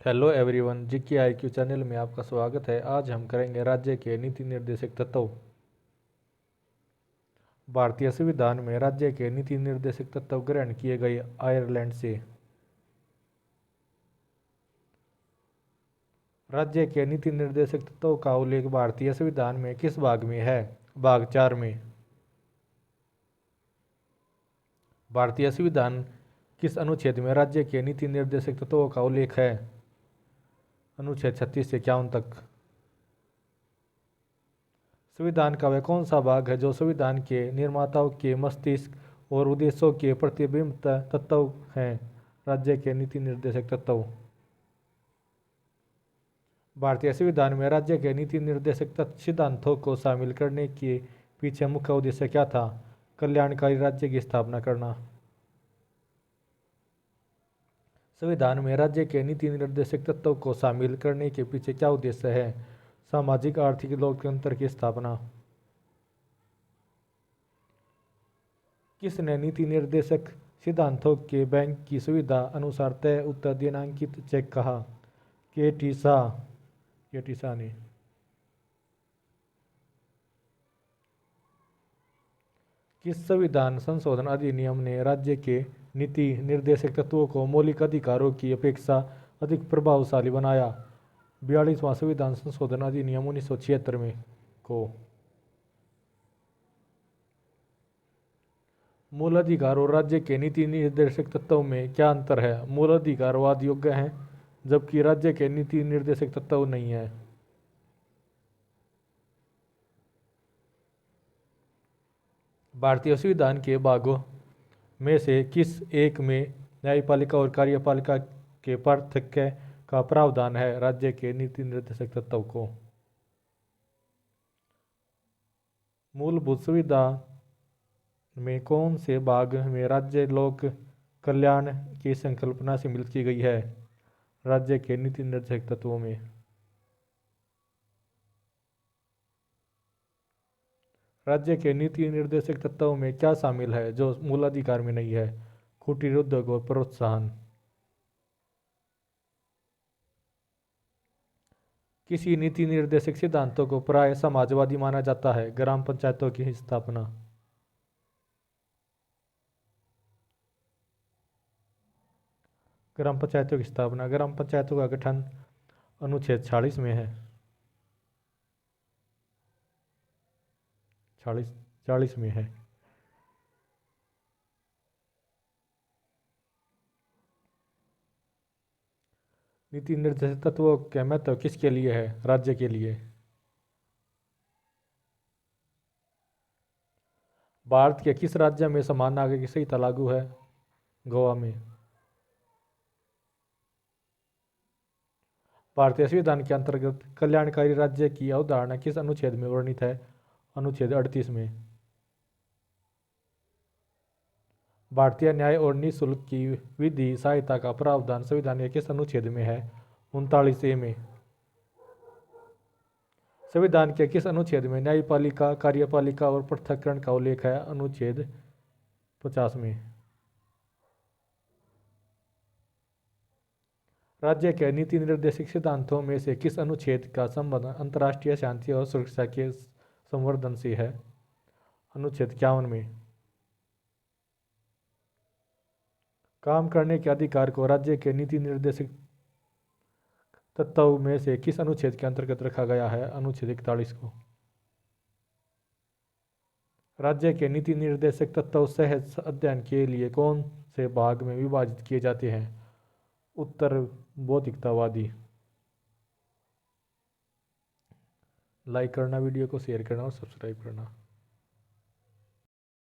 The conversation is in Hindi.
Hello everyone, GK IQ channel में आपका स्वागत है। आज हम करेंगे राज्य के नीति निर्देशक तत्व। भारतीय संविधान में राज्य के नीति निर्देशक तत्व ग्रहण किए गए आयरलैंड से। राज्य के नीति निर्देशक तत्वों का उल्लेख भारतीय संविधान में किस भाग में है? भाग 4 में। भारतीय संविधान किस अनुच्छेद में राज्य के नीति निर्देशक तत्वों का उल्लेख है? अनुच्छेद 36 से 51 तक। संविधान का वह कौन सा भाग है जो संविधान के निर्माताओं के मस्तिष्क और उद्देश्यों के प्रतिबिंब तत्व हैं? राज्य के नीति निर्देशक तत्व। भारतीय संविधान में राज्य के नीति निर्देशक सिद्धांतों को शामिल करने के पीछे मुख्य उद्देश्य क्या था? कल्याणकारी राज्य की स्थापना करना। संविधान में राज्य के नीति निर्देशक तत्वों को शामिल करने के पीछे क्या उद्देश्य है? सामाजिक आर्थिक लोकतंत्र की स्थापना। किसने नीति निर्देशक सिद्धांतों के बैंक की सुविधा अनुसार तय उत्तर दिनांकित चेक कहा? के.टी. शाह ने। किस संविधान संशोधन अधिनियम ने राज्य के नीति निर्देशक तत्वों को मौलिक अधिकारों की अपेक्षा अधिक प्रभावशाली बनाया? 42वां संविधान संशोधन अधिनियम 1976 में को। मूल अधिकार और राज्य के नीति निर्देशक तत्वों में क्या अंतर है? मूल अधिकार वाद योग्य हैं, जबकि राज्य के नीति निर्देशक तत्व नहीं है। भारतीय संविधान के भागों में से किस एक में न्यायपालिका और कार्यपालिका के पार्थक्य का प्रावधान है? राज्य के नीति निर्देशक तत्व को। मूलभूत सुविधा में कौन से भाग में राज्य लोक कल्याण की संकल्पना से मिल की गई है? राज्य के नीति निर्देशक तत्वों में। राज्य के नीति निर्देशक तत्वों में क्या शामिल है जो मूल अधिकार में नहीं है? कुटीर उद्योग और प्रोत्साहन। किसी नीति निर्देशक सिद्धांतों को प्राय समाजवादी माना जाता है? ग्राम पंचायतों की स्थापना। ग्राम पंचायतों की स्थापना। ग्राम पंचायतों का गठन अनुच्छेद 46 में है। 40 में है। नीति निर्देशक तत्वों का महत्व किसके लिए है? राज्य के लिए। भारत के किस राज्य में समान नागरिक संहिता लागू है? गोवा में। भारतीय संविधान के अंतर्गत कल्याणकारी राज्य की अवधारणा किस अनुच्छेद में वर्णित है? अनुच्छेद 38 में। भारतीय न्याय और निःशुल्क की विधि सहायता का प्रावधान संविधान के किस अनुच्छेद में है? 39A में। संविधान के किस अनुच्छेद में न्यायपालिका, कार्यपालिका और पृथक्करण का उल्लेख है? अनुच्छेद 50 में। राज्य के नीति निर्देशक सिद्धांतों में से किस अनुच्छेद का संबंध अंतर्राष्ट्रीय शांति और सुरक्षा के संवर्धन से है? अनुच्छेद 51 में। काम करने के अधिकार को राज्य के नीति निर्देशक तत्व में से किस अनुच्छेद के अंतर्गत रखा गया है? अनुच्छेद 41 को। राज्य के नीति निर्देशक तत्व सहज अध्ययन के लिए कौन से भाग में विभाजित किए जाते हैं? उत्तर बौद्धिकतावादी। लाइक करना, वीडियो को शेयर करना और सब्सक्राइब करना।